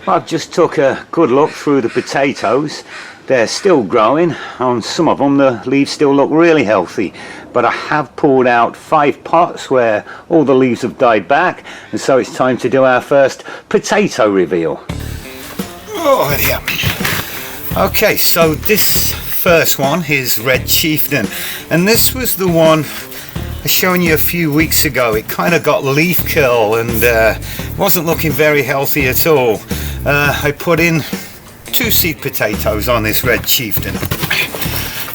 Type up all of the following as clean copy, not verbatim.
I've just took a good look through the potatoes. They're still growing. On some of them the leaves still look really healthy, but I have pulled out 5 pots where all the leaves have died back, and so it's time to do our first potato reveal. Oh yeah. Okay, so this first one is Red Chieftain, and this was the one I was showing you a few weeks ago. It kind of got leaf curl and wasn't looking very healthy at all. I put in 2 seed potatoes on this Red Chieftain,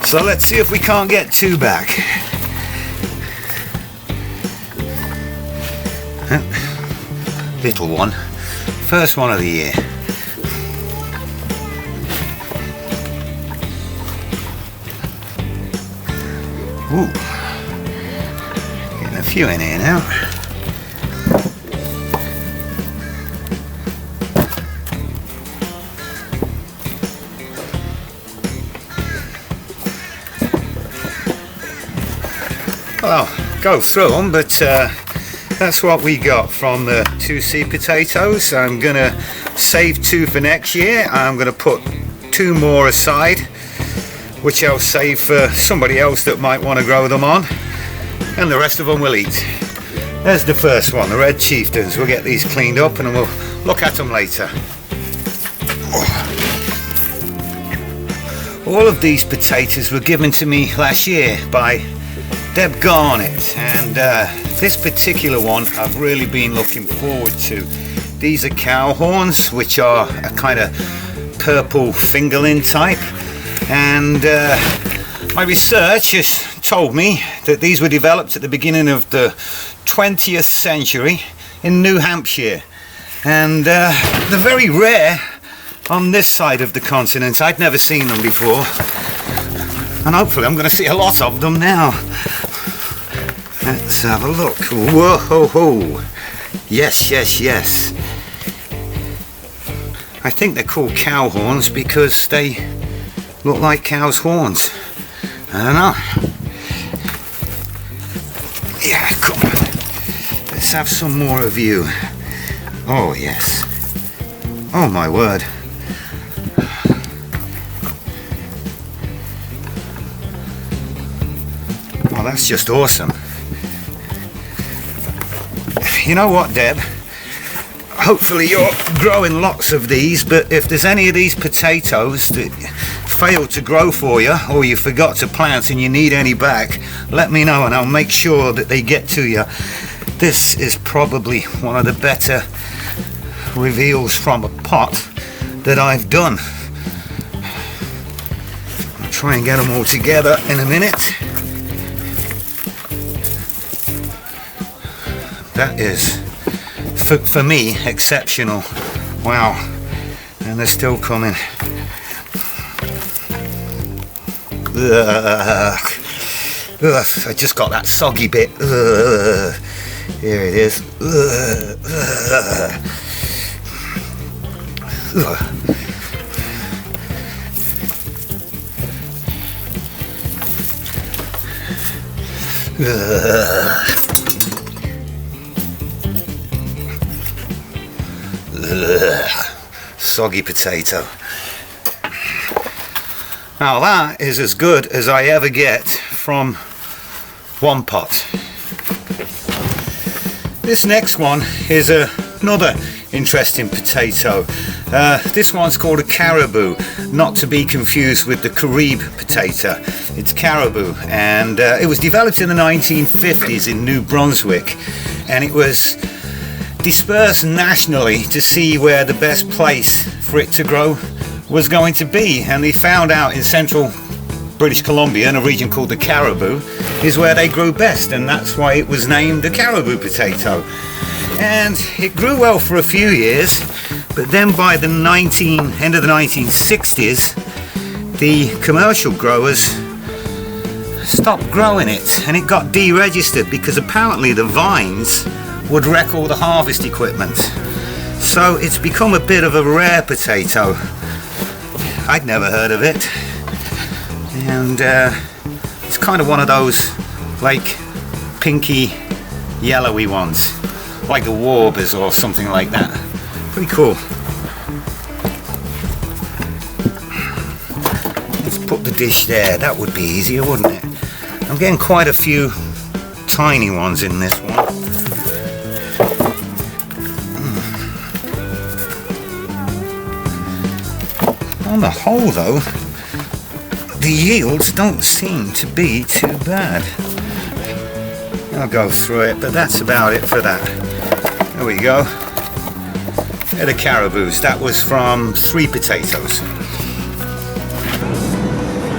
so let's see if we can't get 2 back. Little one, first one of the year. Ooh, getting a few in here now. Well, I'll go through them, but that's what we got from the 2 seed potatoes. I'm gonna save 2 for next year. I'm gonna put 2 more aside, which I'll save for somebody else that might want to grow them on, and the rest of them we'll eat. There's the first one, the Red Chieftains. We'll get these cleaned up and we'll look at them later. All of these potatoes were given to me last year by Deb Garnett, and this particular one I've really been looking forward to. These are cow horns, which are a kind of purple fingerling type, and my research has told me that these were developed at the beginning of the 20th century in New Hampshire, and they're very rare on this side of the continent. I'd never seen them before, and hopefully I'm going to see a lot of them now. Let's have a look. Whoa ho ho! Yes, yes, yes. I think they're called cow horns because they look like cow's horns. I don't know. Yeah, come on. Let's have some more of you. Oh yes. Oh my word. Oh, that's just awesome. You know what, Deb? Hopefully you're growing lots of these, but if there's any of these potatoes that failed to grow for you, or you forgot to plant and you need any back, let me know and I'll make sure that they get to you. This is probably one of the better reveals from a pot that I've done. I'll try and get them all together in a minute. That is, for me, exceptional. Wow. And they're still coming. Ugh. Ugh. I just got that soggy bit. Ugh. Here it is. Ugh. Ugh. Ugh. Ugh, soggy potato. Now that is as good as I ever get from one pot. This next one is another interesting potato. This one's called a Caribou, not to be confused with the Caribou potato. It's Caribou, and it was developed in the 1950s in New Brunswick, and it was dispersed nationally to see where the best place for it to grow was going to be, and they found out in central British Columbia, in a region called the Caribou, is where they grew best, and that's why it was named the Caribou potato. And it grew well for a few years, but then by the end of the 1960s, the commercial growers stopped growing it, and it got deregistered because apparently the vines would wreck all the harvest equipment. So it's become a bit of a rare potato. I'd never heard of it, and it's kind of one of those like pinky yellowy ones, like the Warbers or something like that. Pretty cool. dish there. That would be easier, wouldn't it? I'm getting quite a few tiny ones in this one. On the whole though, the yields don't seem to be too bad. I'll go through it, but that's about it for that. There we go. They're the Caribous. That was from 3 potatoes.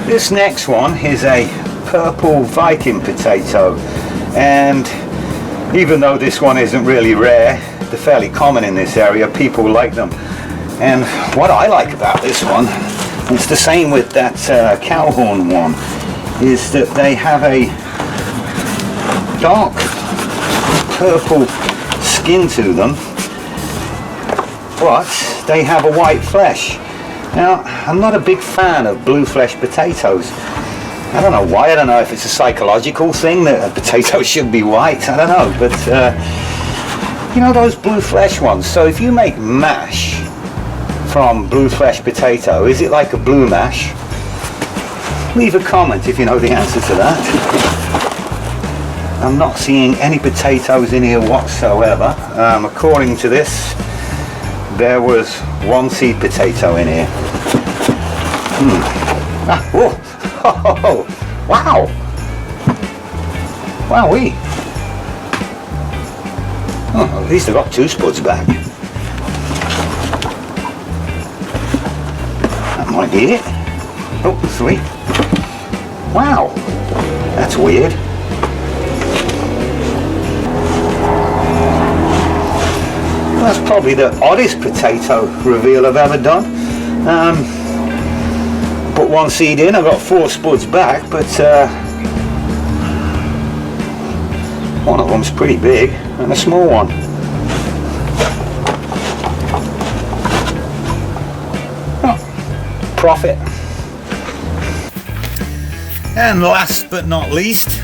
This next one is a purple Viking potato, and even though this one isn't really rare, they're fairly common in this area. People like them. And what I like about this one, it's the same with that cowhorn one, is that they have a dark purple skin to them, but they have a white flesh. Now, I'm not a big fan of blue flesh potatoes. I don't know why. I don't know if it's a psychological thing that a potato should be white. I don't know, but you know those blue flesh ones. So if you make mash from blue flesh potato, is it like a blue mash? Leave a comment if you know the answer to that. I'm not seeing any potatoes in here whatsoever. According to this, there was 1 seed potato in here. Ah, whoa. Oh, wow! Wowee! Oh, at least I got 2 spuds back. That might be it. Oh, 3. Wow! That's weird. That's probably the oddest potato reveal I've ever done. Put 1 seed in, I got 4 spuds back, but one of them's pretty big and a small one. Oh, profit. And last but not least,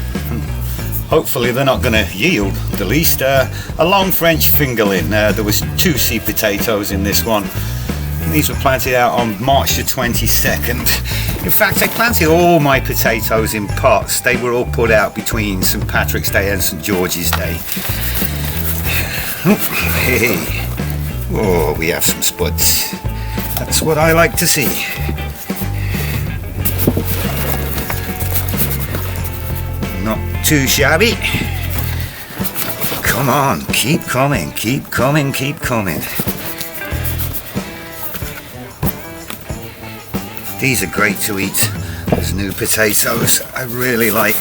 hopefully they're not going to yield the least, a long French fingerling. There was 2 seed potatoes in this one. These were planted out on March the 22nd. In fact, I planted all my potatoes in pots. They were all put out between St. Patrick's Day and St. George's Day. Hey. Oh, we have some spuds. That's what I like to see. Not too shabby. Come on, keep coming, keep coming, keep coming. These are great to eat as new potatoes. I really like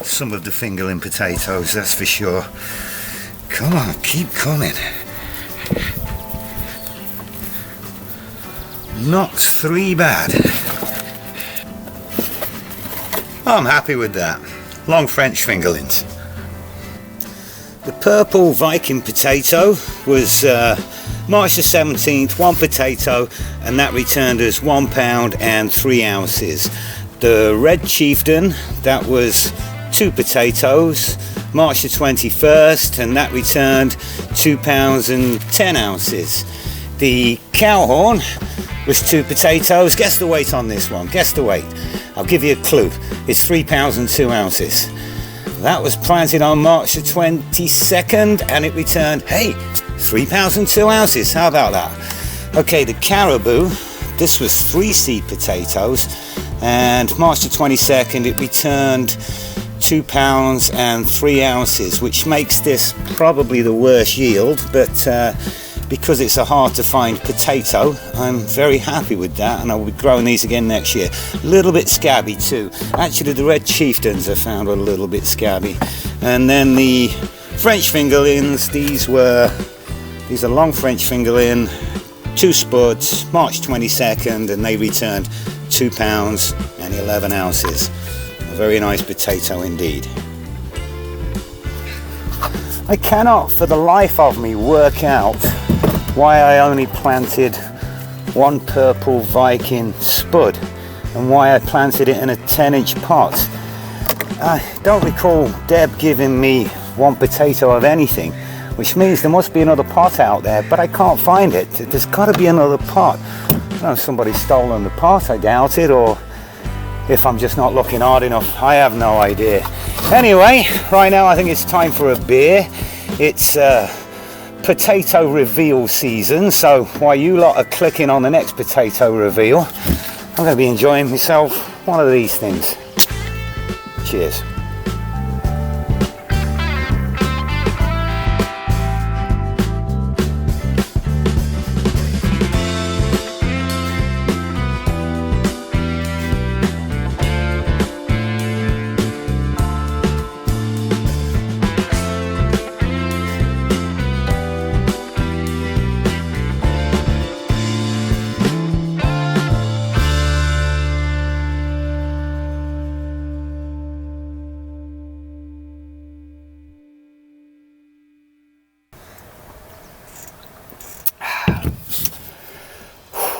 some of the fingerling potatoes, that's for sure. Come on, keep coming. Not 3 bad. I'm happy with that. Long French fingerlings. The purple Viking potato was March the 17th, 1 potato, and that returned as £1 and 3 ounces. The red Chieftain, that was 2 potatoes, March the 21st, and that returned £2 and 10 ounces. The cowhorn was 2 potatoes. Guess the weight on this one, guess the weight. I'll give you a clue. It's £3 and 2 ounces. That was planted on March the 22nd, and it returned, hey, £3 and 2 ounces. How about that? Okay, the Caribou, this was 3 seed potatoes, and March the 22nd it returned £2 and 3 ounces, which makes this probably the worst yield, but because it's a hard to find potato, I'm very happy with that, and I'll be growing these again next year. A little bit scabby too. Actually, the red Chieftains I found were a little bit scabby. And then the French fingerlings, these are long French fingerling, 2 spuds, March 22nd, and they returned £2 and 11 ounces. A very nice potato indeed. I cannot for the life of me work out why I only planted 1 purple Viking spud and why I planted it in a 10-inch pot. I don't recall Deb giving me 1 potato of anything, which means there must be another pot out there, but I can't find it. There's got to be another pot. I don't know if somebody's stolen the pot, I doubt it, or if I'm just not looking hard enough. I have no idea. Anyway, right now I think it's time for a beer. It's potato reveal season, so while you lot are clicking on the next potato reveal, I'm going to be enjoying myself one of these things. Cheers.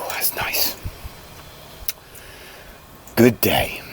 That's nice. Good day.